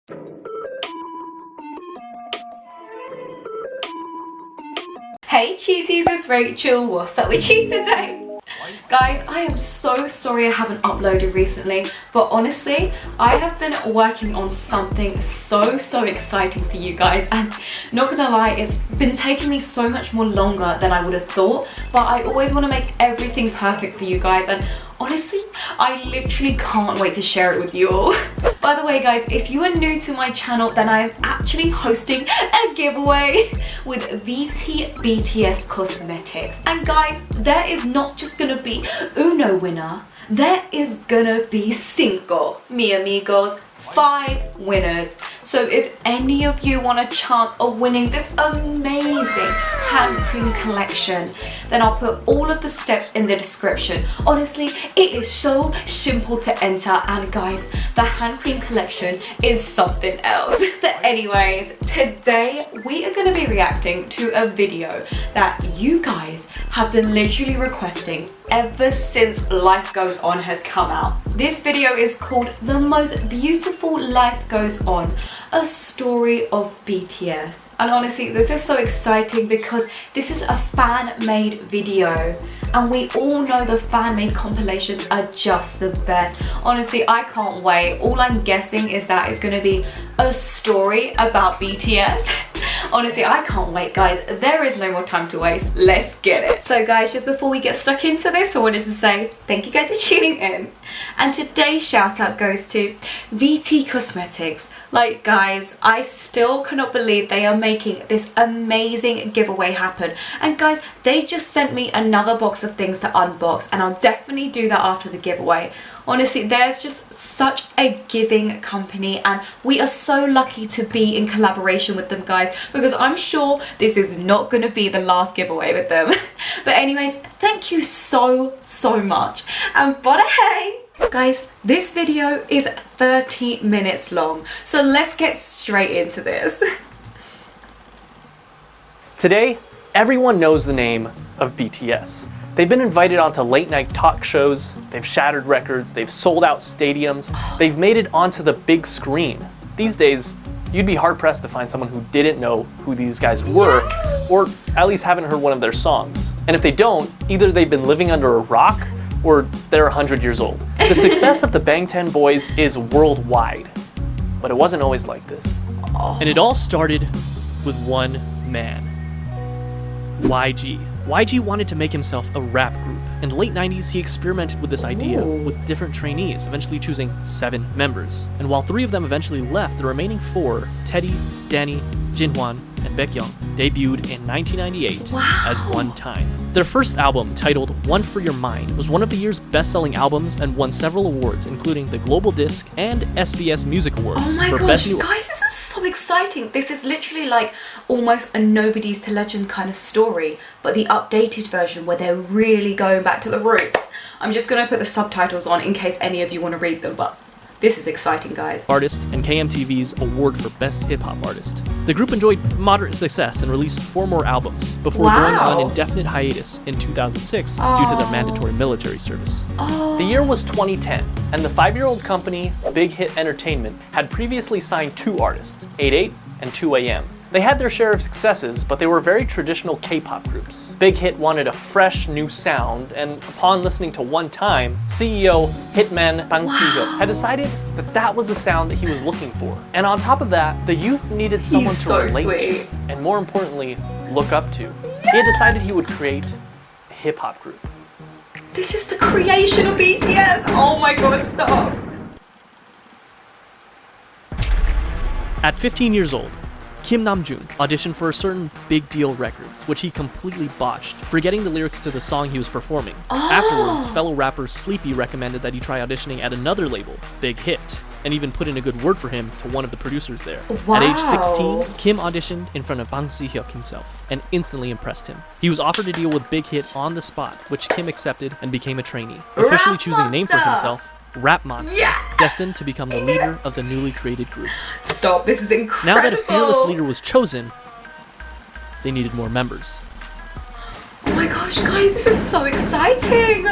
Hey Chiuties, it's Rachel. What's up with you today? Guys, I am so sorry I haven't uploaded recently, but honestly, I have been working on something so exciting for you guys, and not gonna lie, it's been taking me so much more longer than I would have thought, but I always want to make everything perfect for you guys, and honestly, I literally can't wait to share it with you all. By the way guys, if you are new to my channel, then I am actually hosting a giveaway with VTxBTS Cosmetics. And guys, there is not just gonna be uno winner, there is gonna be cinco, mi amigos, 5 winners. So if any of you want a chance of winning this amazing hand cream collection, then I'll put all of the steps in the description. Honestly, it is so simple to enter, and guys, the hand cream collection is something else. But anyways, today we are going to be reacting to a video that you guys have been literally requesting ever since Life Goes On has come out. This video is called The Most Beautiful Life Goes On, a story of BTS. And honestly, this is so exciting because this is a fan-made video, and we all know the fan-made compilations are just the best. Honestly, I can't wait. All I'm guessing is that it's going to be a story about BTS. Honestly, I can't wait, guys. There is no more time to waste. Let's get it. So guys, just before we get stuck into this, I wanted to say thank you guys for tuning in. And today's shout out goes to VT Cosmetics. Like guys, I still cannot believe they are making this amazing giveaway happen. And guys, they just sent me another box of things to unbox, and I'll definitely do that after the giveaway. Honestly, there's just such a giving company, and we are so lucky to be in collaboration with them, guys, because I'm sure this is not going to be the last giveaway with them. But anyways, thank you so much. And but hey guys, this video is 30 minutes long, so let's get straight into this. Today, everyone knows the name of BTS. They've been invited onto late night talk shows, they've shattered records, they've sold out stadiums, they've made it onto the big screen. These days, you'd be hard pressed to find someone who didn't know who these guys were, or at least haven't heard one of their songs. And if they don't, either they've been living under a rock, or they're 100 years old. The success of the Bangtan Boys is worldwide, but it wasn't always like this. And it all started with one man, YG. YG wanted to make himself a rap group. In the late 90s, he experimented with this idea with different trainees, eventually choosing 7 members. And while 3 of them eventually left, the remaining 4, Teddy, Danny, Jinhwan, and Baekhyun, debuted in 1998 as One Time. Their first album, titled One for Your Mind, was one of the year's best-selling albums and won several awards, including the Global Disc and SBS Music Awards. Oh my gosh, guys, this is so exciting. This is literally like almost a Nobody's to Legend kind of story, but the updated version where they're really going back to the roots. I'm just going to put the subtitles on in case any of you want to read them, but this is exciting, guys. Artist and KMTV's award for Best Hip Hop Artist. The group enjoyed moderate success and released 4 more albums before going on indefinite hiatus in 2006 due to their mandatory military service. The year was 2010, and the 5-year-old company, Big Hit Entertainment, had previously signed 2 artists, 88 and 2AM. They had their share of successes, but they were very traditional K-pop groups. Big Hit wanted a fresh, new sound, and upon listening to One Time, CEO Hitman Bang Si-hyuk had decided that that was the sound that he was looking for. And on top of that, the youth needed someone to relate to, and more importantly, look up to. He had decided he would create a hip-hop group. This is the creation of BTS! Oh my god, stop! At 15 years old, Kim Namjoon auditioned for a certain Big Deal Records, which he completely botched, forgetting the lyrics to the song he was performing. Afterwards, fellow rapper Sleepy recommended that he try auditioning at another label, Big Hit, and even put in a good word for him to one of the producers there. At age 16, Kim auditioned in front of Bang Si-hyuk himself and instantly impressed him. He was offered a deal with Big Hit on the spot, which Kim accepted and became a trainee, officially choosing a name for himself, Rap Monster, destined to become the leader of the newly created group. Stop, this is incredible! Now that a fearless leader was chosen, they needed more members. Oh my gosh, guys, this is so exciting!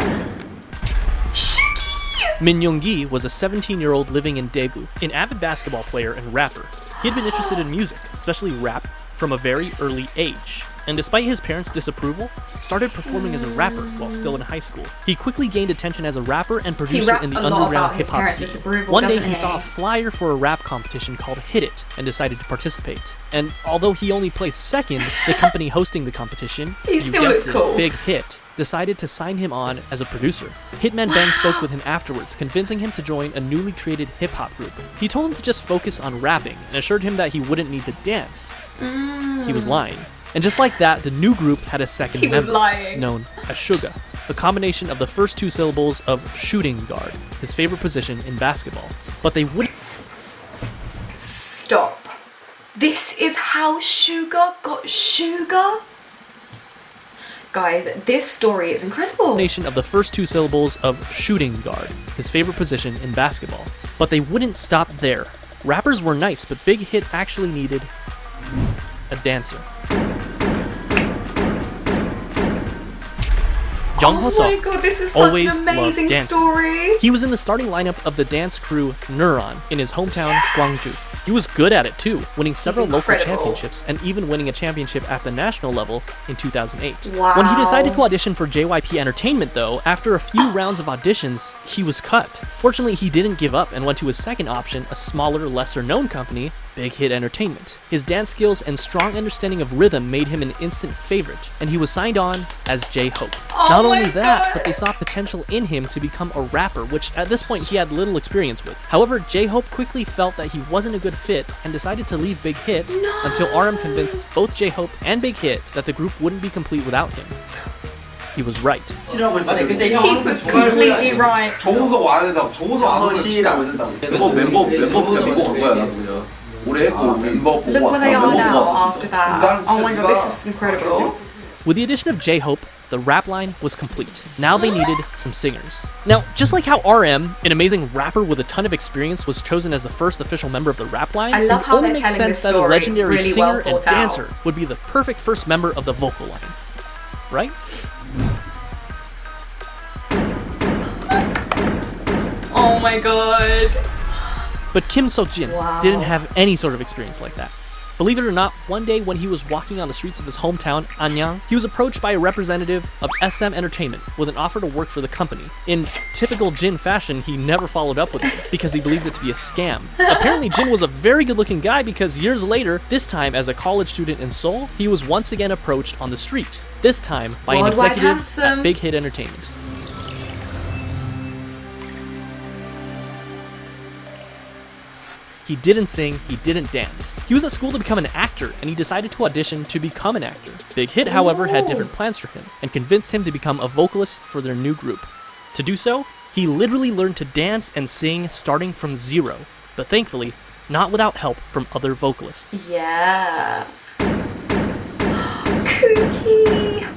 Shiggy! Min Young-gi was a 17-year-old living in Daegu, an avid basketball player and rapper. He had been interested in music, especially rap, from a very early age, and despite his parents' disapproval, started performing as a rapper while still in high school. He quickly gained attention as a rapper and producer in the underground hip-hop scene. One day he saw a flyer for a rap competition called Hit It and decided to participate. And although he only placed second, the company hosting the competition, you guessed it, Big Hit, decided to sign him on as a producer. Hitman Bang spoke with him afterwards, convincing him to join a newly created hip-hop group. He told him to just focus on rapping and assured him that he wouldn't need to dance. He was lying. And just like that, the new group had a second member, known as Suga, a combination of the first two syllables of shooting guard, his favorite position in basketball. But they wouldn't... Stop. This is how Suga got Suga? Guys, this story is incredible. Combination of the first two syllables of shooting guard, his favorite position in basketball. But they wouldn't stop there. Rappers were nice, but Big Hit actually needed a dancer. Jung Oh my god, this is such an amazing story. He was in the starting lineup of the dance crew Neuron in his hometown, Gwangju. He was good at it too, winning several local championships and even winning a championship at the national level in 2008. Wow. When he decided to audition for JYP Entertainment though, after a few rounds of auditions, he was cut. Fortunately, he didn't give up and went to his second option, a smaller, lesser-known company, Big Hit Entertainment. His dance skills and strong understanding of rhythm made him an instant favorite, and he was signed on as J-Hope. Not only that, but they saw potential in him to become a rapper, which at this point he had little experience with. However, J-Hope quickly felt that he wasn't a good fit and decided to leave Big Hit until RM convinced both J-Hope and Big Hit that the group wouldn't be complete without him. He was right. He was completely right. 좋은 와야 된다고. 좋은 안 오면 진짜 안 된다고. 멤버 그냥 믿고 간 거야, 나 그냥. 오래 했고 멤버 보고 Look where they are now 왔어, after 진짜. that. Oh my god, this is incredible. With the addition of J-Hope, the rap line was complete. Now they needed some singers. Now, just like how RM, an amazing rapper with a ton of experience, was chosen as the first official member of the rap line, I love it how only they're makes telling sense this that a story legendary really singer well and thought out. dancer would be the perfect first member of the vocal line. Right? Oh my god. But Kim Seok-jin didn't have any sort of experience like that. Believe it or not, one day when he was walking on the streets of his hometown, Anyang, he was approached by a representative of SM Entertainment with an offer to work for the company. In typical Jin fashion, he never followed up with it because he believed it to be a scam. Apparently, Jin was a very good-looking guy because years later, this time as a college student in Seoul, he was once again approached on the street, this time by an executive at Big Hit Entertainment. He didn't sing, he didn't dance. He was at school to become an actor, and he decided to audition to become an actor. Big Hit, however, had different plans for him, and convinced him to become a vocalist for their new group. To do so, he literally learned to dance and sing starting from zero, but thankfully, not without help from other vocalists. Yeah. Kooky.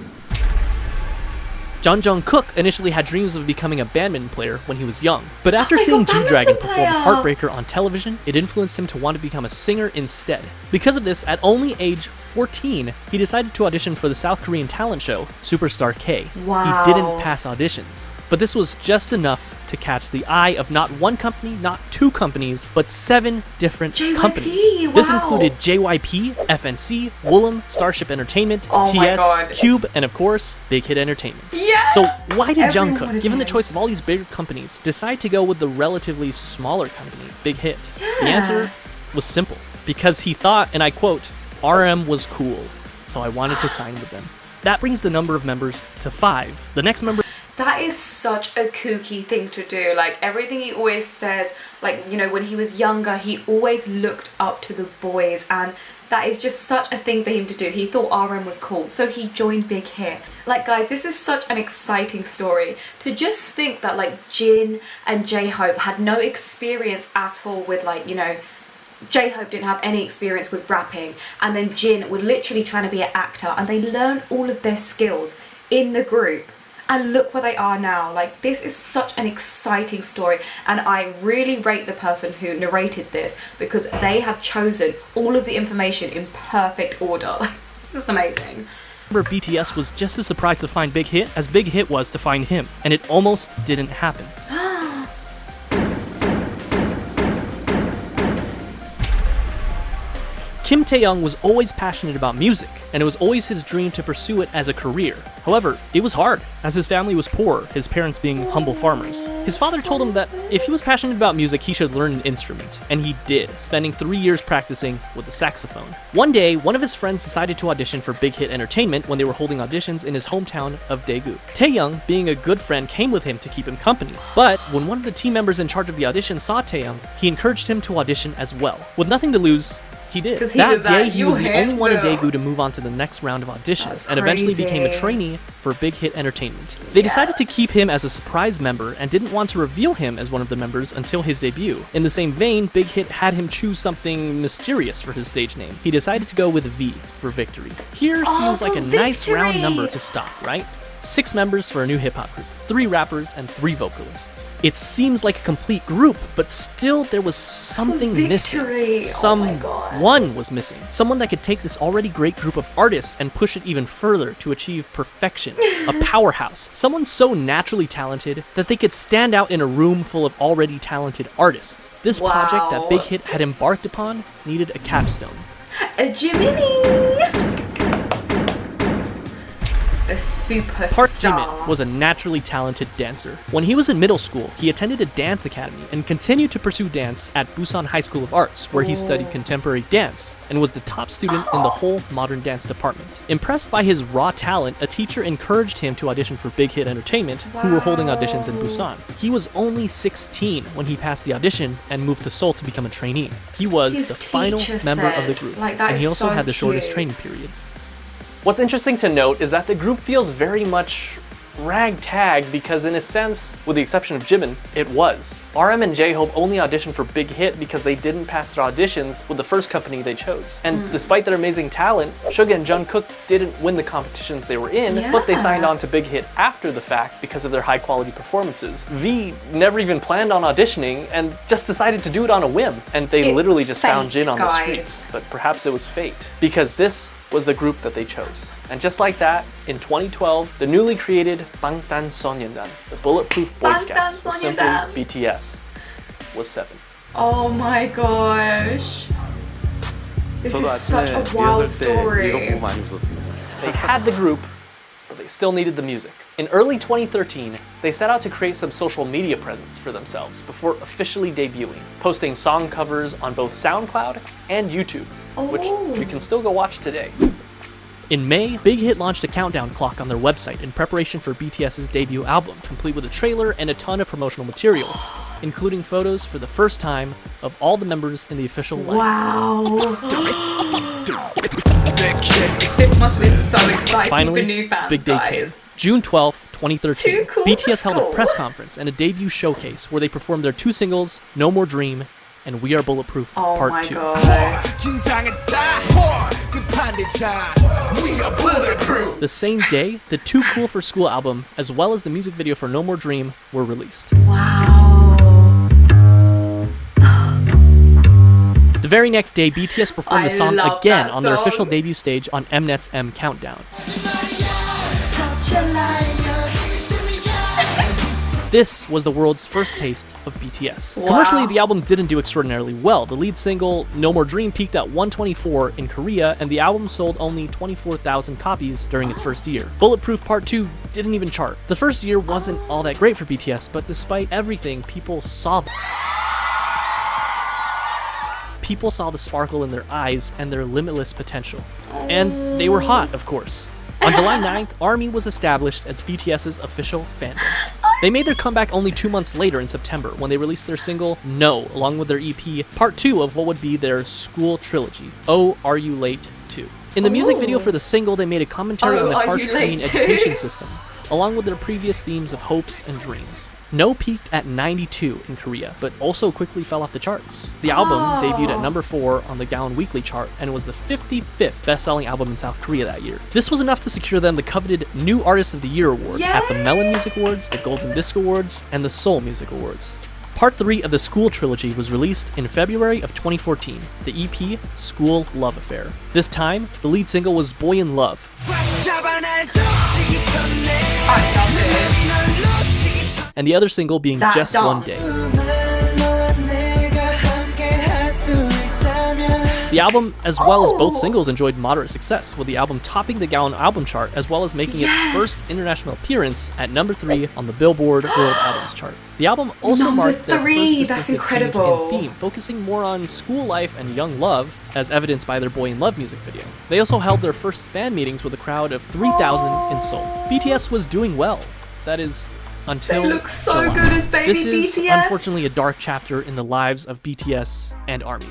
John Jung-kook initially had dreams of becoming a badminton player when he was young, but after seeing G-Dragon perform Heartbreaker on television, it influenced him to want to become a singer instead. Because of this, at only age 14, he decided to audition for the South Korean talent show, Superstar K. Wow. He didn't pass auditions, but this was just enough to catch the eye of not one company, not two companies, but 7 different companies. Wow. This included JYP, FNC, Woollim, Starship Entertainment, TS, Cube, and of course, Big Hit Entertainment. Yeah. So why did Jungkook, given the choice of all these bigger companies, decide to go with the relatively smaller company, Big Hit? The answer was simple. Because he thought, and I quote, RM was cool, so I wanted to sign with them. That brings the number of members to 5. The next member... That is such a kooky thing to do. Like, everything he always says, like, you know, when he was younger, he always looked up to the boys, and that is just such a thing for him to do. He thought RM was cool, so he joined Big Hit. Like, guys, this is such an exciting story. To just think that, like, Jin and J-Hope had no experience at all with, like, you know, J-Hope didn't have any experience with rapping, and then Jin were literally trying to be an actor, and they learned all of their skills in the group. And look where they are now. Like, this is such an exciting story, and I really rate the person who narrated this because they have chosen all of the information in perfect order. Like, this is amazing. BTS was just as surprised to find Big Hit as Big Hit was to find him, and it almost didn't happen. Kim Tae-young was always passionate about music, and it was always his dream to pursue it as a career. However, it was hard, as his family was poor, his parents being humble farmers. His father told him that if he was passionate about music, he should learn an instrument, and he did, spending 3 years practicing with the saxophone. One day, one of his friends decided to audition for Big Hit Entertainment when they were holding auditions in his hometown of Daegu. Tae-young, being a good friend, came with him to keep him company. But when one of the team members in charge of the audition saw Tae-young, he encouraged him to audition as well. With nothing to lose, he did. That day, he was the only one in Daegu to move on to the next round of auditions, and eventually became a trainee for Big Hit Entertainment. They decided to keep him as a surprise member and didn't want to reveal him as one of the members until his debut. In the same vein, Big Hit had him choose something mysterious for his stage name. He decided to go with V for Victory. Here seems like a nice round number to stop, right? 6 members for a new hip-hop group, 3 rappers and 3 vocalists. It seems like a complete group, but still there was something missing. Someone was missing. Someone that could take this already great group of artists and push it even further to achieve perfection. A powerhouse. Someone so naturally talented that they could stand out in a room full of already talented artists. This project that Big Hit had embarked upon needed a capstone. A Jiminy! A superstar. Park Jimin was a naturally talented dancer. When he was in middle school, he attended a dance academy and continued to pursue dance at Busan High School of Arts, where he studied contemporary dance and was the top student in the whole modern dance department. Impressed by his raw talent, a teacher encouraged him to audition for Big Hit Entertainment, who were holding auditions in Busan. He was only 16 when he passed the audition and moved to Seoul to become a trainee. He was the final member of the group, and he also had the shortest training period. What's interesting to note is that the group feels very much ragtag because in a sense, with the exception of Jimin, it was. RM and J-Hope only auditioned for Big Hit because they didn't pass their auditions with the first company they chose. And despite their amazing talent, Suga and Jungkook didn't win the competitions they were in, but they signed on to Big Hit after the fact because of their high quality performances. V never even planned on auditioning and just decided to do it on a whim. And they literally just found Jin on the streets. But perhaps it was fate, because this was the group that they chose. And just like that, in 2012, the newly created Bangtanso년dan, the Bulletproof Boy Scouts, or simply BTS, was 7. Oh my gosh. This is such a wild story. They had the group, but they still needed the music. In early 2013, they set out to create some social media presence for themselves before officially debuting, posting song covers on both SoundCloud and YouTube, which you can still go watch today. In May, Big Hit launched a countdown clock on their website in preparation for BTS's debut album, complete with a trailer and a ton of promotional material, including photos for the first time of all the members in the official lineup. Wow. This must be so exciting. Finally, for new fans, big day came. June 12th, 2013, Too cool BTS for held a school. press conference and a debut showcase where they performed their 2 singles, No More Dream and We Are Bulletproof Oh Part my 2. God. The same day, the Too Cool for School album, as well as the music video for No More Dream, were released. Wow. The very next day, BTS performed the song love again that on their song. official debut stage on Mnet's M Countdown. This was the world's first taste of BTS. Wow. Commercially, the album didn't do extraordinarily well. The lead single, No More Dream, peaked at 124 in Korea, and the album sold only 24,000 copies during its first year. Bulletproof Part 2 didn't even chart. The first year wasn't all that great for BTS, but despite everything, people saw them. People saw the sparkle in their eyes and their limitless potential. And they were hot, of course. On July 9th, ARMY was established as BTS's official fandom. They made their comeback only 2 months later in September when they released their single, No, along with their EP, part 2 of what would be their school trilogy, Oh, Are You Late 2. In the music video for the single, they made a commentary on the harsh Korean education system, along with their previous themes of hopes and dreams. No peaked at 92 in Korea, but also quickly fell off the charts. The album debuted at number 4 on the Gaon Weekly chart and was the 55th best-selling album in South Korea that year. This was enough to secure them the coveted New Artist of the Year award at the Melon Music Awards, the Golden Disc Awards, and the Seoul Music Awards. Part 3 of the School Trilogy was released in February of 2014, the EP School Love Affair. This time, the lead single was Boy in Love. And the other single being Just One Day. The The album, as well as both singles, enjoyed moderate success, with the album topping the Gaon album chart, as well as making its first international appearance at number 3 on the Billboard World Albums chart. The album also marked their first distinctive change in theme, focusing more on school life and young love, as evidenced by their Boy in Love music video. They also held their first fan meetings with a crowd of 3,000 in Seoul. BTS was doing well. That is, until They look so July. good as baby This is BTS. unfortunately a dark chapter in the lives of BTS and ARMY.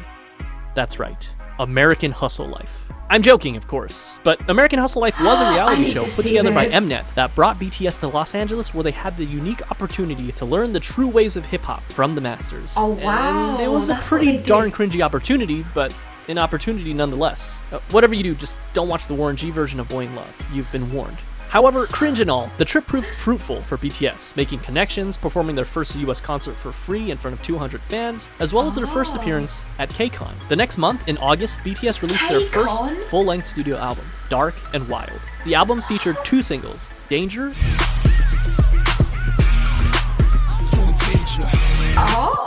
That's right, American Hustle Life. I'm joking, of course, but American Hustle Life was a reality show put together by Mnet that brought BTS to Los Angeles, where they had the unique opportunity to learn the true ways of hip-hop from the masters. Oh, wow. And it was a That's what pretty they darn did. cringy opportunity, but an opportunity nonetheless. Whatever you do, just don't watch the Warren G version of Boy in Love. You've been warned. However, cringe and all, the trip proved fruitful for BTS, making connections, performing their first US concert for free in front of 200 fans, as well as their first appearance at KCON. The next month, in August, BTS released their first full-length studio album, Dark and Wild. The album featured 2 singles, Danger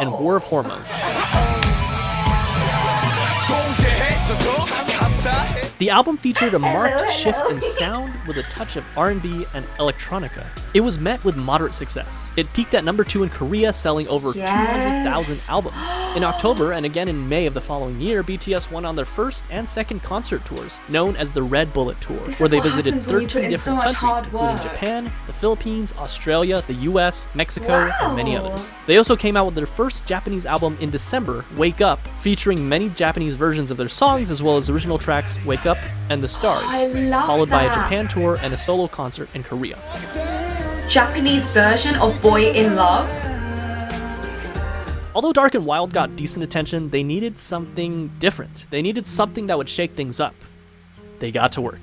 and War of Hormones. The album featured a marked shift in sound with a touch of R&B and electronica. It was met with moderate success. It peaked at number 2 in Korea, selling over 200,000 albums. In October and again in May of the following year, BTS went on their first and second concert tours, known as the Red Bullet Tour, where they visited 13 different countries, including Japan, the Philippines, Australia, the US, Mexico, and many others. They also came out with their first Japanese album in December, Wake Up, featuring many Japanese versions of their songs, as well as original tracks Wake Up and The Stars, followed by a Japan tour and a solo concert in Korea. Japanese version of Boy in Love. Although Dark and Wild got decent attention, they needed something different. They needed something that would shake things up. They got to work.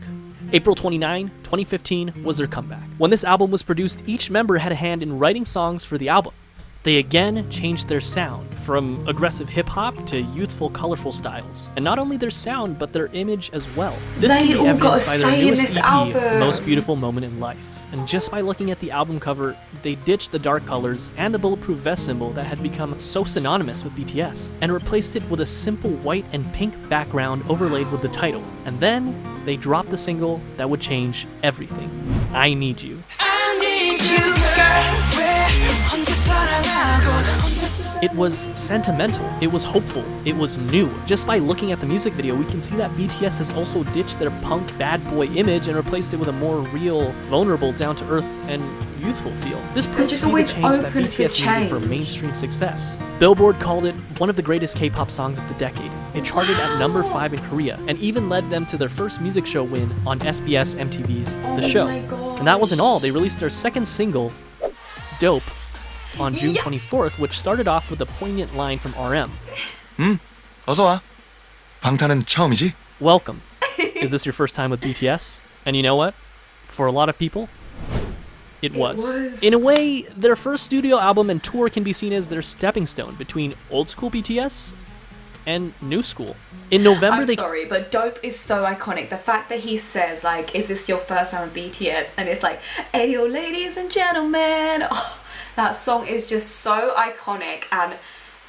April 29, 2015 was their comeback. When this album was produced, each member had a hand in writing songs for the album. They again changed their sound, from aggressive hip-hop to youthful, colorful styles. And not only their sound, but their image as well. This can be evidenced by their newest EP, The Most Beautiful Moment in Life. And just by looking at the album cover, they ditched the dark colors and the bulletproof vest symbol that had become so synonymous with BTS, and replaced it with a simple white and pink background overlaid with the title. And then, they dropped the single that would change everything. I Need You. It was sentimental, it was hopeful, it was new. Just by looking at the music video, we can see that BTS has also ditched their punk bad boy image and replaced it with a more real, vulnerable, down-to-earth, and youthful feel. This proved to be the change that BTS needed for mainstream success. Billboard called it one of the greatest K-pop songs of the decade. It charted at number 5 in Korea, and even led them to their first music show win on SBS MTV's The Show. And that wasn't all, they released their second single, Dope, on June 24th, which started off with a poignant line from RM. 어서 와. 방탄은 처음이지? Welcome. Is this your first time with BTS? And you know what? For a lot of people, it was. In a way, their first studio album and tour can be seen as their stepping stone between old school BTS and new school. In November, I'm sorry, but Dope is so iconic. The fact that he says, like, is this your first time with BTS? And it's like, ayo, ladies and gentlemen. Oh, that song is just so iconic, and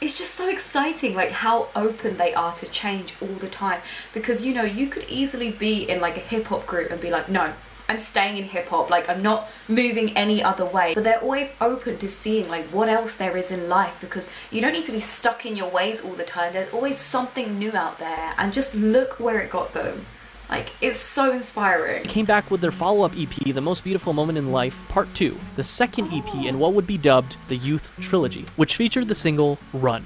it's just so exciting, like how open they are to change all the time. Because, you know, you could easily be in like a hip-hop group and be like, no, I'm staying in hip-hop, like I'm not moving any other way. But they're always open to seeing like what else there is in life, because you don't need to be stuck in your ways all the time. There's always something new out there, and just look where it got them. Like, it's so inspiring. They came back with their follow-up EP, The Most Beautiful Moment in Life, Part 2, the second EP in what would be dubbed the Youth Trilogy, which featured the single Run.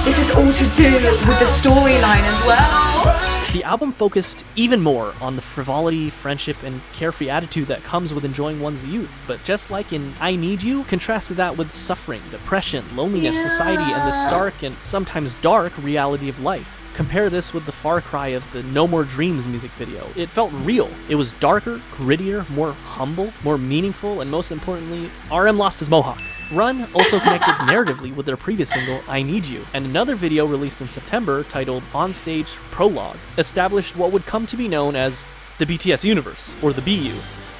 This is all to do with the storyline as well. The album focused even more on the frivolity, friendship, and carefree attitude that comes with enjoying one's youth, but just like in I Need You, contrasted that with suffering, depression, loneliness, society, and the stark and sometimes dark reality of life. Compare this with the far cry of the No More Dreams music video. It felt real. It was darker, grittier, more humble, more meaningful, and most importantly, RM lost his mohawk. Run also connected narratively with their previous single, I Need You, and another video released in September titled Onstage Prologue established what would come to be known as the BTS universe, or the BU.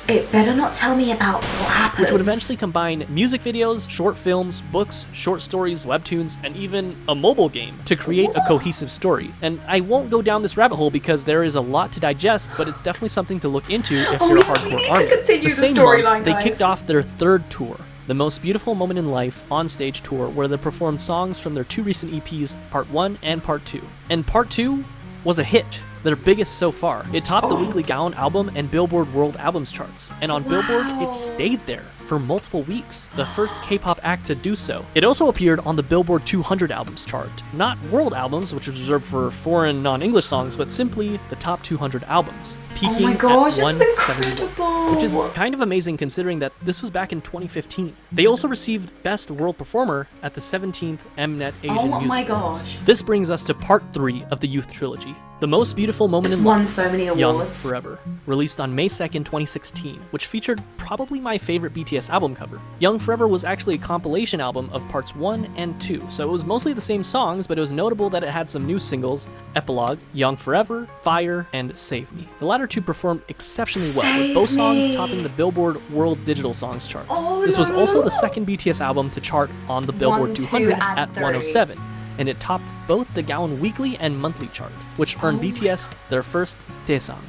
It better not tell me about what happened. which would eventually combine music videos, short films, books, short stories, webtoons, and even a mobile game to create a cohesive story. And I won't go down this rabbit hole because there is a lot to digest, but it's definitely something to look into if you're a hardcore army. The same month, they kicked off their third tour, the Most Beautiful Moment in Life on-stage tour, where they performed songs from their two recent EPs, Part 1 and Part 2. And Part 2 was a hit, their biggest so far. It topped the Weekly Gaon album and Billboard World Albums charts, and on Billboard, it stayed there for multiple weeks, the first K-pop act to do so. It also appeared on the Billboard 200 albums chart, not world albums, which is reserved for foreign non-English songs, but simply the top 200 albums, peaking at 171, which is kind of amazing considering that this was back in 2015. They also received Best World Performer at the 17th Mnet Asian Music Awards. This brings us to Part 3 of the Youth Trilogy, The Most Beautiful Moment in Life, so many awards. Young Forever, released on May 2nd, 2016, which featured probably my favorite BTS album cover. Young Forever was actually a compilation album of parts 1 and 2, so it was mostly the same songs, but it was notable that it had some new singles, Epilogue, Young Forever, Fire, and Save Me. The latter two performed exceptionally well, with both songs topping the Billboard World Digital Songs chart. This was also the second BTS album to chart on the Billboard 200 at 107. And it topped both the Gaon weekly and monthly chart, which earned BTS their first Daesang.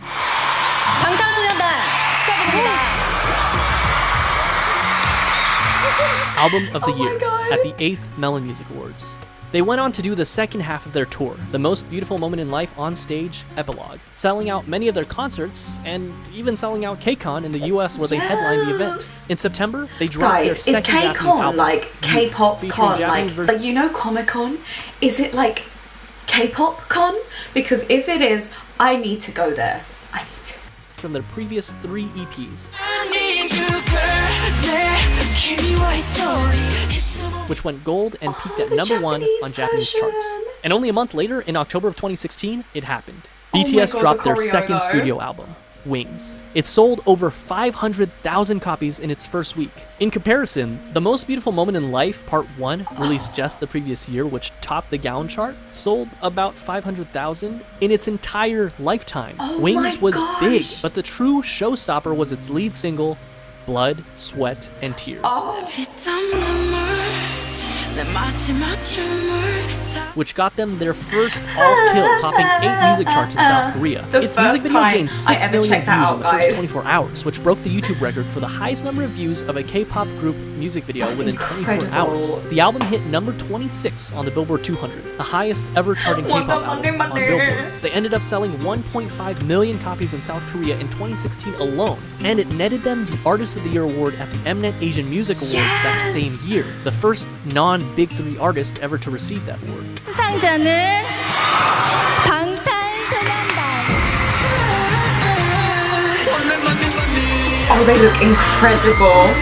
Album of the Year at the 8th Melon Music Awards. They went on to do the second half of their tour, The Most Beautiful Moment in Life on Stage, Epilogue, selling out many of their concerts and even selling out KCON in the US where they headlined the event. In September, they dropped their second Japanese album. Like K-pop con, like you know Comic-Con? Is it like K-pop con? Because if it is, I need to go there. I need to. From their previous 3 EPs, which went gold and peaked at number 1 on Japanese charts. And only a month later, in October of 2016, it happened. BTS dropped their second studio album, Wings. It sold over 500,000 copies in its first week. In comparison, The Most Beautiful Moment in Life Part 1, released just the previous year, which topped the Gaon chart, sold about 500,000 in its entire lifetime. Wings was big, but the true showstopper was its lead single, Blood, Sweat, and Tears. Which got them their first all-kill, topping 8 music charts in South Korea. Its music video gained 6 million views in the first 24 hours, which broke the YouTube record for the highest number of views of a K-pop group music video within 24 hours. The album hit number 26 on the Billboard 200, the highest ever charting K-pop album on Billboard. They ended up selling 1.5 million copies in South Korea in 2016 alone, and it netted them the Artist of the Year award at the Mnet Asian Music Awards that same year, the first non-Big 3 artist ever to receive that award. 수상자는 방탄소년단. Oh, they look incredible.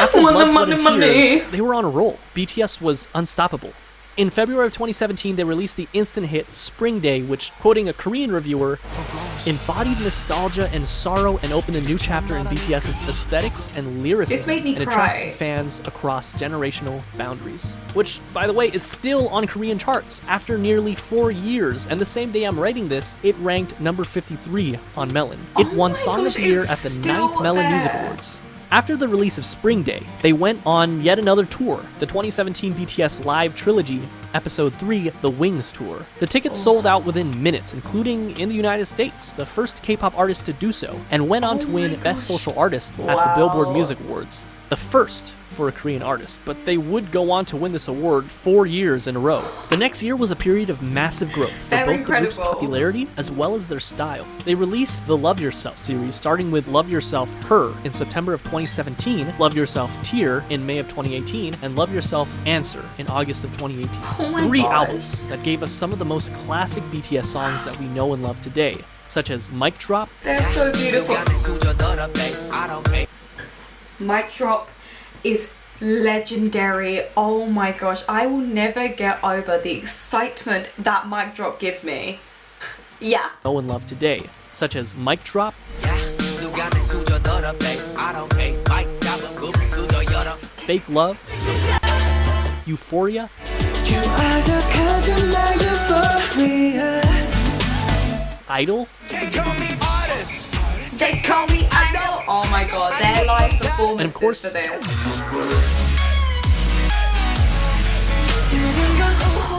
After Blood, Sweat, and Tears, they were on a roll. BTS was unstoppable. In February of 2017, they released the instant hit Spring Day, which, quoting a Korean reviewer, embodied nostalgia and sorrow and opened a new chapter in BTS's aesthetics and lyricism and attracted fans across generational boundaries. Which, by the way, is still on Korean charts after nearly 4 years, and the same day I'm writing this, it ranked number 53 on Melon. It won Song of the Year at the 9th Melon Music Awards. After the release of Spring Day, they went on yet another tour, the 2017 BTS Live Trilogy, Episode 3, The Wings Tour. The tickets sold out within minutes, including in the United States, the first K-pop artist to do so, and went on to win Best Social Artist at the Billboard Music Awards. The first for a Korean artist, but they would go on to win this award 4 years in a row. The next year was a period of massive growth for both the group's popularity as well as their style. They released the Love Yourself series, starting with Love Yourself Her in September of 2017, Love Yourself Tear in May of 2018, and Love Yourself Answer in August of 2018. 3 albums that gave us some of the most classic BTS songs that we know and love today, such as Mic Drop. They're so beautiful. Mic Drop is legendary. Oh my gosh, I will never get over the excitement that Mic Drop gives me. Yeah. Know and love today, such as Mic Drop, Fake Love, Euphoria, Idol, They call me idol. Oh my god, their live performances And of course, for this.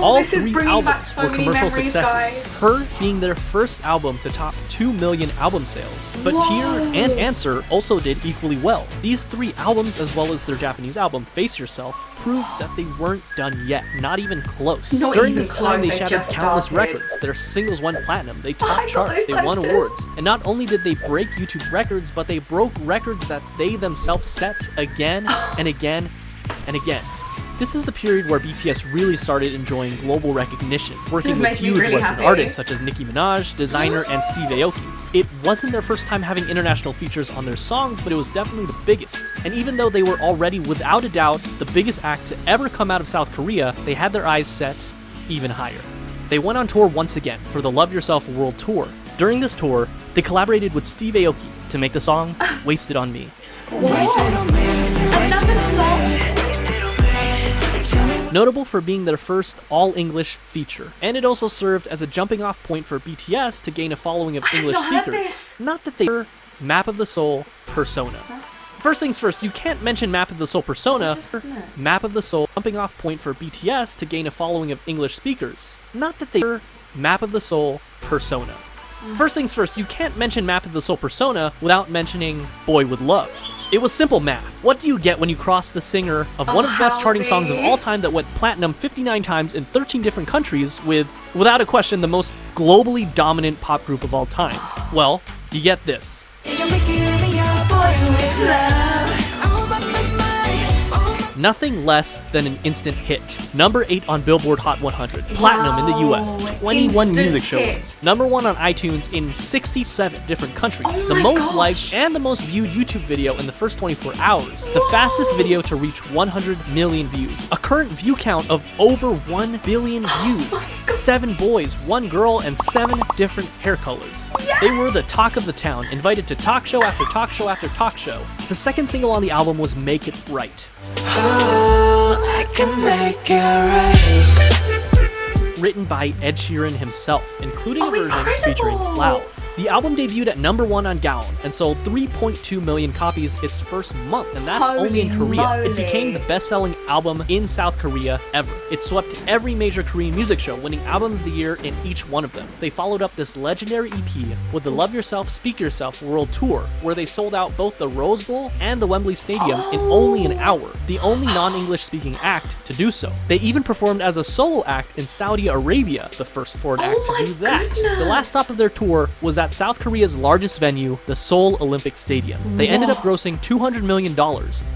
all This is three bringing back albums so were many commercial memories, successes, guys. her being their first album to top 2 million album sales. But Tear and Answer also did equally well. These three albums, as well as their Japanese album, Face Yourself, proved that they weren't done yet, not even close. Not During even this time, they close, they shattered just countless started. records. Their singles went platinum, they I topped got charts, they those won posters. awards. And not only did they break YouTube records, but they broke records that they themselves set again and again and again. This is the period where BTS really started enjoying global recognition, working This with makes me huge really Western happy. artists such as Nicki Minaj, Designer, and Steve Aoki. It wasn't their first time having international features on their songs, but it was definitely the biggest. And even though they were already, without a doubt, the biggest act to ever come out of South Korea, they had their eyes set even higher. They went on tour once again for the Love Yourself World Tour. During this tour, they collaborated with Steve Aoki to make the song Wasted on Me. Another song. Notable for being their first all-English feature, and it also served as a jumping-off point for BTS to gain a following of English not heard speakers. this. Not that they were Map of the Soul Persona. First things first, you can't mention Map of the Soul Persona. Map of the Soul jumping-off point for BTS to gain a following of English speakers. Not that they were Map of the Soul Persona. First things first, you can't mention Map of the Soul Persona without mentioning Boy With Love. It was simple math. What do you get when you cross the singer of one of the best charting songs of all time that went platinum 59 times in 13 different countries with, without a question, the most globally dominant pop group of all time? Well, you get this. Nothing less than an instant hit. Number 8 on Billboard Hot 100. Platinum in the US. 21 Instant music show hit. wins. Number 1 on iTunes in 67 different countries. Oh the my most gosh. liked and the most viewed YouTube video in the first 24 hours. The fastest video to reach 100 million views. A current view count of over 1 billion views. 7 boys, 1 girl, and 7 different hair colors. They were the talk of the town, invited to talk show after talk show after talk show. The second single on the album was Make It Right. I can make it right. Written by Ed Sheeran himself, including a Oh, version incredible! featuring Loud. The album debuted at number 1 on Gaon and sold 3.2 million copies its first month, and that's only in Holy Korea. It moly. became the best-selling album in South Korea ever. It swept every major Korean music show, winning Album of the Year in each one of them. They followed up this legendary EP with the Love Yourself, Speak Yourself World Tour, where they sold out both the Rose Bowl and the Wembley Stadium in only an hour, the only non-English speaking act to do so. They even performed as a solo act in Saudi Arabia, the first foreign act to my do that. goodness. The last stop of their tour was at South Korea's largest venue, the Seoul Olympic Stadium. They ended up grossing $200 million.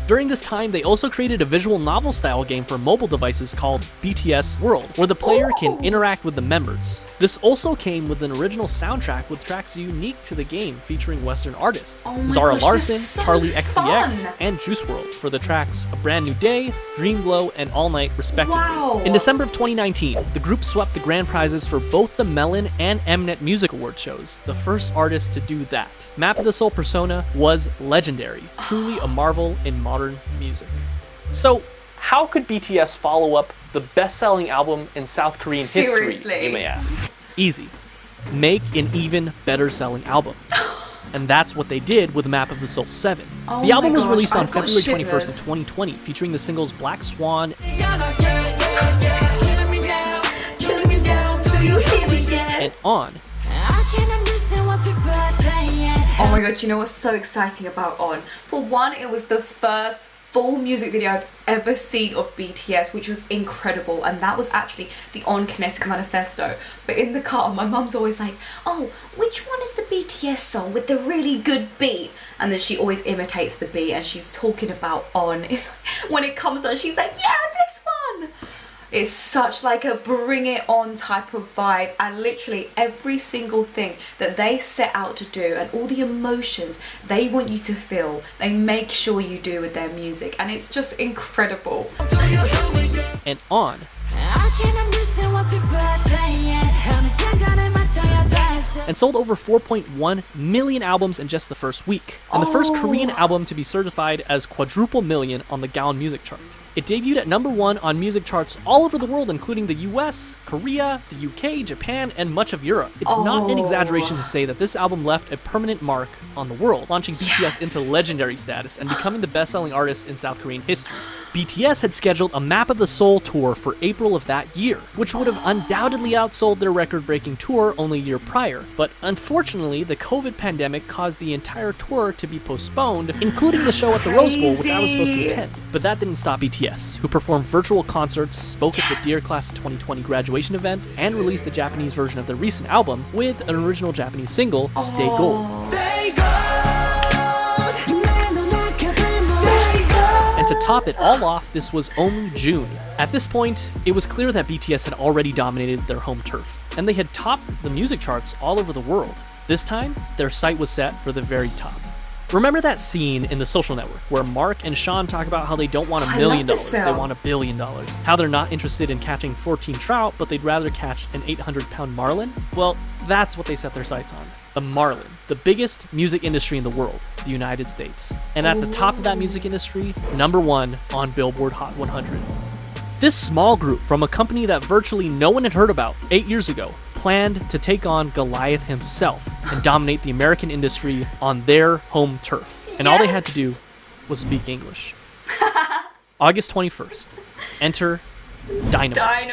During this time, they also created a visual novel style game for mobile devices called BTS World, where the player can interact with the members. This also came with an original soundtrack with tracks unique to the game featuring Western artists, Oh my Zara gosh, Larsson, that's so Charlie XCX, fun. and Juice WRLD for the tracks A Brand New Day, Dream Glow, and All Night respectively. Wow. In December of 2019, the group swept the grand prizes for both the Melon and Mnet Music Award shows, the first artist to do that. Map of the Soul Persona was legendary, truly a marvel in modern music. So, how could BTS follow up the best-selling album in South Korean history, Seriously? you may ask? Easy. Make an even better selling album. And that's what they did with Map of the Soul 7. Oh The album my was gosh, released on I've got February 21st of shivers. 2020, featuring the singles Black Swan and On. Oh my god, you know what's so exciting about On? For one, it was the first full music video I've ever seen of BTS, which was incredible, and that was actually the On Kinetic Manifesto. But in the car, my mum's always like, oh, which one is the BTS song with the really good beat? And then she always imitates the beat, and she's talking about On. It's when it comes on, she's like, yeah, this one! It's such like a bring it on type of vibe, and literally every single thing that they set out to do and all the emotions they want you to feel, they make sure you do with their music, and it's just incredible. And On and sold over 4.1 million albums in just the first week, and the first Korean album to be certified as quadruple million on the Gaon music chart. It debuted at #1 on music charts all over the world, including the US, Korea, the UK, Japan, and much of Europe. It's not an exaggeration to say that this album left a permanent mark on the world, launching BTS into legendary status and becoming the best-selling artist in South Korean history. BTS had scheduled a Map of the Soul tour for April of that year, which would have undoubtedly outsold their record-breaking tour only a year prior. But unfortunately, the COVID pandemic caused the entire tour to be postponed, including the show at the Rose Bowl, which I was supposed to attend. But that didn't stop BTS, who performed virtual concerts, spoke at the Dear Class of 2020 graduation event, and released the Japanese version of their recent album with an original Japanese single, Stay Gold. Stay gold. And to top it all off, this was only June. At this point, it was clear that BTS had already dominated their home turf, and they had topped the music charts all over the world. This time, their sight was set for the very top. Remember that scene in The Social Network where Mark and Sean talk about how they don't want $1 million, they want $1 billion? How they're not interested in catching 14 trout, but they'd rather catch an 800-pound marlin? Well, that's what they set their sights on. The marlin, the biggest music industry in the world, the United States. And at the top of that music industry, #1 on Billboard Hot 100. This small group from a company that virtually no one had heard about 8 years ago planned to take on Goliath himself and dominate the American industry on their home turf. And all they had to do was speak English. August 21st. Enter Dynamite.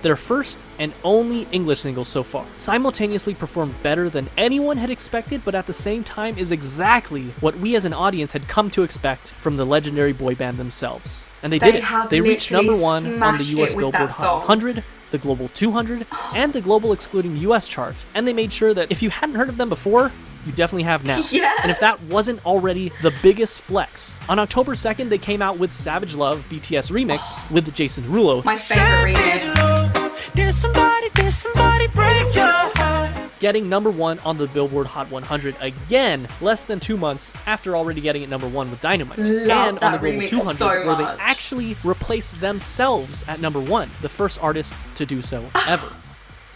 Their first and only English single so far, simultaneously performed better than anyone had expected, but at the same time is exactly what we as an audience had come to expect from the legendary boy band themselves. And they did it. They reached #1 on the US Billboard Hot 100, the Global 200, and the Global excluding US chart. And they made sure that if you hadn't heard of them before, you definitely have now. Yes. And if that wasn't already the biggest flex, on October 2nd, they came out with Savage Love BTS Remix with Jason Derulo. My favorite remix. Did somebody break your heart? Getting #1 on the Billboard Hot 100 again, less than 2 months after already getting it #1 with Dynamite. And on the Global 200, where they actually replaced themselves at #1, the first artist to do so ever.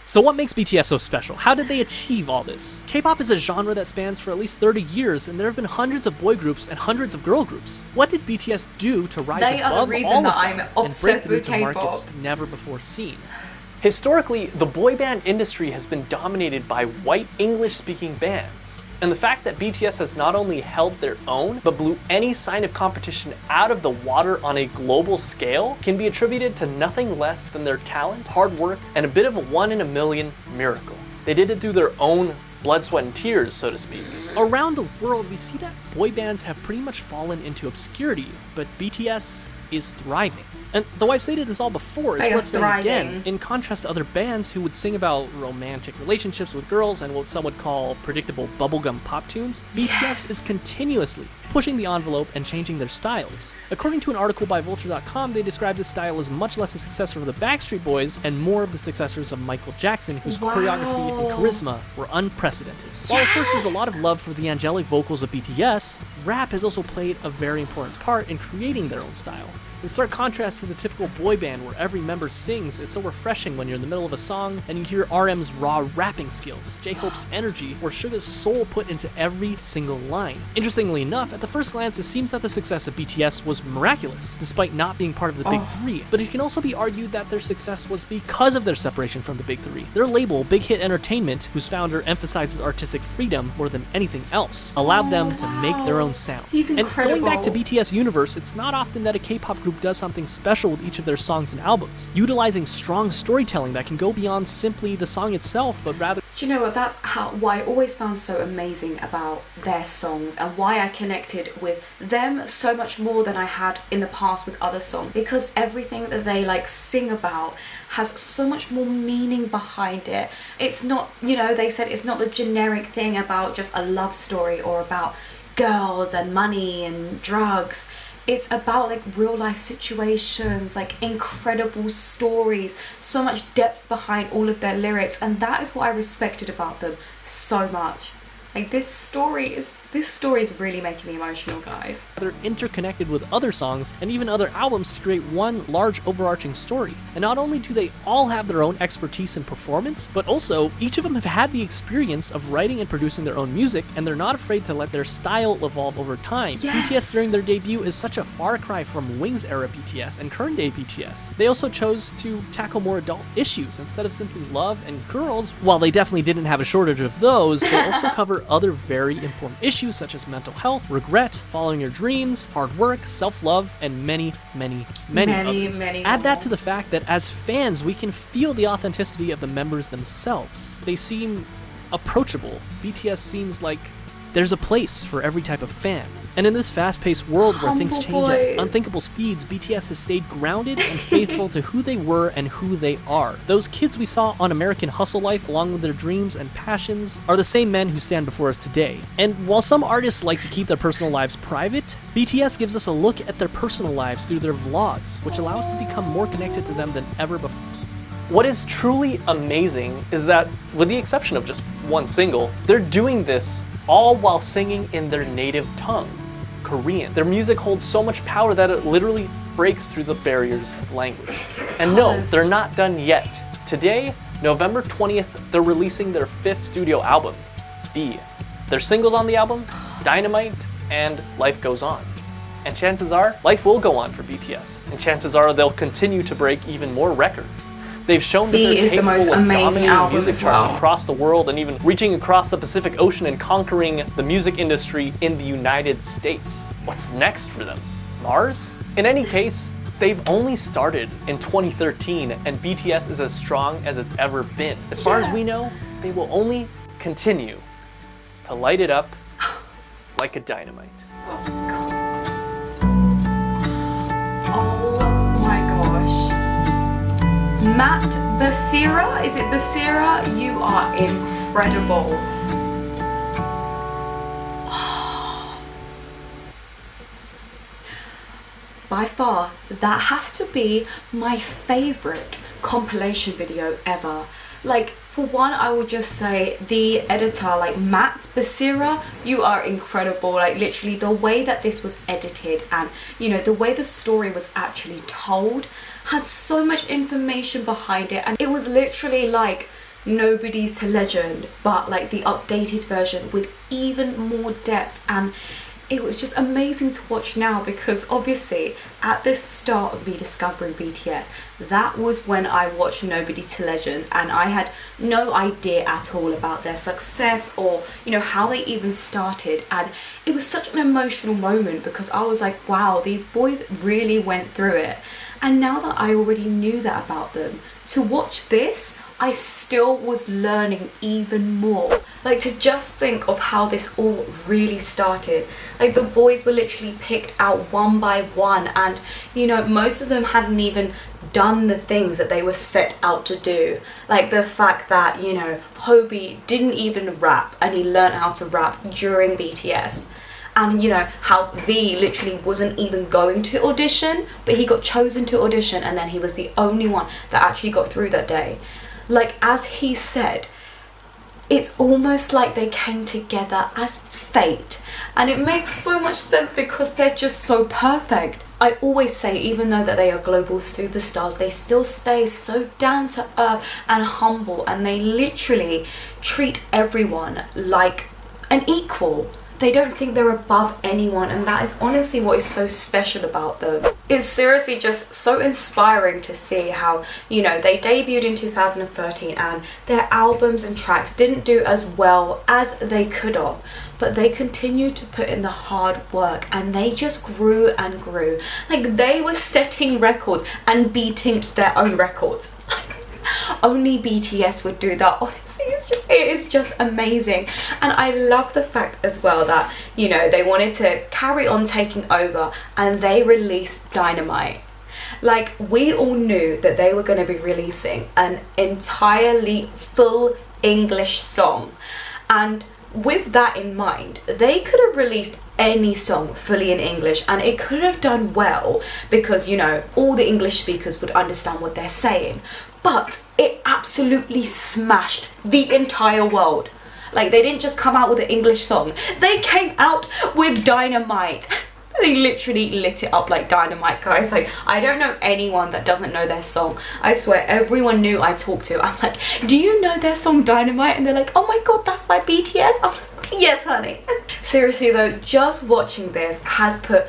So what makes BTS so special? How did they achieve all this? K-pop is a genre that spans for at least 30 years, and there have been hundreds of boy groups and hundreds of girl groups. What did BTS do to rise above all of them and break through to markets never before seen? Historically, the boy band industry has been dominated by white English-speaking bands. And the fact that BTS has not only held their own, but blew any sign of competition out of the water on a global scale can be attributed to nothing less than their talent, hard work, and a bit of a 1 in a million miracle. They did it through their own blood, sweat, and tears, so to speak. Around the world, we see that boy bands have pretty much fallen into obscurity, but BTS is thriving. And though I've stated this all before, it's worth saying again, in contrast to other bands who would sing about romantic relationships with girls and what some would call predictable bubblegum pop tunes, BTS is continuously pushing the envelope and changing their styles. According to an article by Vulture.com, they describe this style as much less a successor of the Backstreet Boys and more of the successors of Michael Jackson, whose choreography and charisma were unprecedented. While of course there's a lot of love for the angelic vocals of BTS, rap has also played a very important part in creating their own style. In stark contrast to the typical boy band where every member sings, it's so refreshing when you're in the middle of a song and you hear RM's raw rapping skills, J-Hope's energy, or Suga's soul put into every single line. Interestingly enough, at the first glance, it seems that the success of BTS was miraculous, despite not being part of the Big Three. But it can also be argued that their success was because of their separation from the Big Three. Their label, Big Hit Entertainment, whose founder emphasizes artistic freedom more than anything else, allowed them to make their own sound. And going back to BTS universe, it's not often that a K-pop group does something special with each of their songs and albums, utilizing strong storytelling that can go beyond simply the song itself, but rather... Do you know what, that's why I always found so amazing about their songs and why I connected with them so much more than I had in the past with other songs, because everything that they like sing about has so much more meaning behind it. It's not, you know, they said it's not the generic thing about just a love story or about girls and money and drugs. It's about like real life situations, like incredible stories, so much depth behind all of their lyrics, and that is what I respected about them so much. Like, this story is This story is really making me emotional, guys. They're interconnected with other songs and even other albums to create one large overarching story. And not only do they all have their own expertise in performance, but also each of them have had the experience of writing and producing their own music, and they're not afraid to let their style evolve over time. Yes. BTS during their debut is such a far cry from Wings era BTS and current day BTS. They also chose to tackle more adult issues instead of simply love and girls. While they definitely didn't have a shortage of those, they also cover other very important issues such as mental health, regret, following your dreams, hard work, self-love, and many others. Add that to the fact that as fans, we can feel the authenticity of the members themselves. They seem approachable. BTS seems like there's a place for every type of fan. And in this fast-paced world where things change at unthinkable speeds, BTS has stayed grounded and faithful to who they were and who they are. Those kids we saw on American Hustle Life, along with their dreams and passions, are the same men who stand before us today. And while some artists like to keep their personal lives private, BTS gives us a look at their personal lives through their vlogs, which allow us to become more connected to them than ever before. What is truly amazing is that, with the exception of just one single, they're doing this all while singing in their native tongue, Korean. Their music holds so much power that it literally breaks through the barriers of language. And no, they're not done yet. Today, November 20th, they're releasing their 5th studio album, B. Their singles on the album, Dynamite and Life Goes On. And chances are, life will go on for BTS. And chances are they'll continue to break even more records. They've shown that they're capable of dominating music charts across the world and even reaching across the Pacific Ocean and conquering the music industry in the United States. What's next for them? Mars? In any case, they've only started in 2013 and BTS is as strong as it's ever been. As far as we know, they will only continue to light it up like a dynamite. Matt Becerra, is it Becerra? You are incredible. By far, that has to be my favorite compilation video ever. Like, for one, I would just say the editor, like Matt Becerra, you are incredible. Like, literally the way that this was edited and, you know, the way the story was actually told had so much information behind it, and it was literally like Nobody's to Legend, but like the updated version with even more depth. And it was just amazing to watch now, because obviously at the start of me discovering BTS, that was when I watched Nobody to Legend, and I had no idea at all about their success or, you know, how they even started. And it was such an emotional moment because I was like, wow, these boys really went through it. And now that I already knew that about them, to watch this, I still was learning even more. Like, to just think of how this all really started. Like, the boys were literally picked out one by one, and, you know, most of them hadn't even done the things that they were set out to do. Like the fact that, you know, Hobie didn't even rap, and he learned how to rap during BTS. And, you know, how V literally wasn't even going to audition, but he got chosen to audition, and then he was the only one that actually got through that day. Like, as he said, it's almost like they came together as fate. And it makes so much sense because they're just so perfect. I always say, even though that they are global superstars, they still stay so down to earth and humble, and they literally treat everyone like an equal. They don't think they're above anyone, and that is honestly what is so special about them. It's seriously just so inspiring to see how, you know, they debuted in 2013 and their albums and tracks didn't do as well as they could have, but they continued to put in the hard work, and they just grew and grew. Like, they were setting records and beating their own records. Only BTS would do that. Honestly, it is just amazing. And I love the fact as well that, you know, they wanted to carry on taking over, and they released Dynamite. Like, we all knew that they were going to be releasing an entirely full English song, and with that in mind, they could have released any song fully in English and it could have done well, because, you know, all the English speakers would understand what they're saying. But it absolutely smashed the entire world. Like, they didn't just come out with an English song, they came out with Dynamite. They literally lit it up like dynamite, guys. Like, I don't know anyone that doesn't know their song. I swear, everyone new I talk to, I'm like, do you know their song Dynamite? And they're like, oh my god, that's by BTS. I'm like, yes, honey. Seriously though, just watching this has put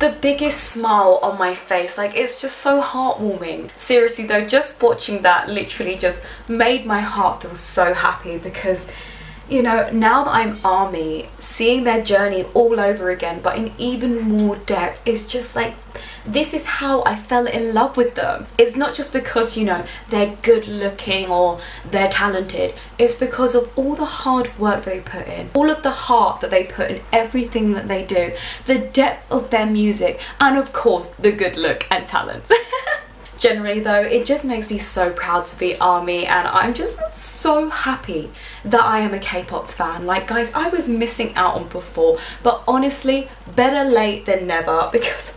the biggest smile on my face. Like, it's just so heartwarming. Seriously though, just watching that literally just made my heart feel so happy, because you know, now that I'm ARMY, seeing their journey all over again, but in even more depth, is just like, this is how I fell in love with them. It's not just because, you know, they're good looking or they're talented. It's because of all the hard work they put in, all of the heart that they put in everything that they do, the depth of their music, and of course, the good look and talent. Generally though, it just makes me so proud to be ARMY, and I'm just so happy that I am a K-pop fan. Like, guys, I was missing out on before, but honestly, better late than never, because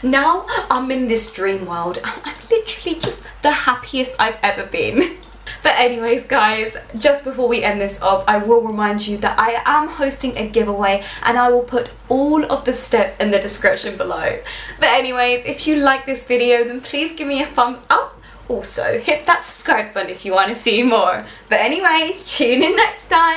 now I'm in this dream world and I'm literally just the happiest I've ever been. But anyways, guys, just before we end this off, I will remind you that I am hosting a giveaway, and I will put all of the steps in the description below. But anyways, if you like this video, then please give me a thumbs up. Also, hit that subscribe button if you want to see more. But anyways, tune in next time.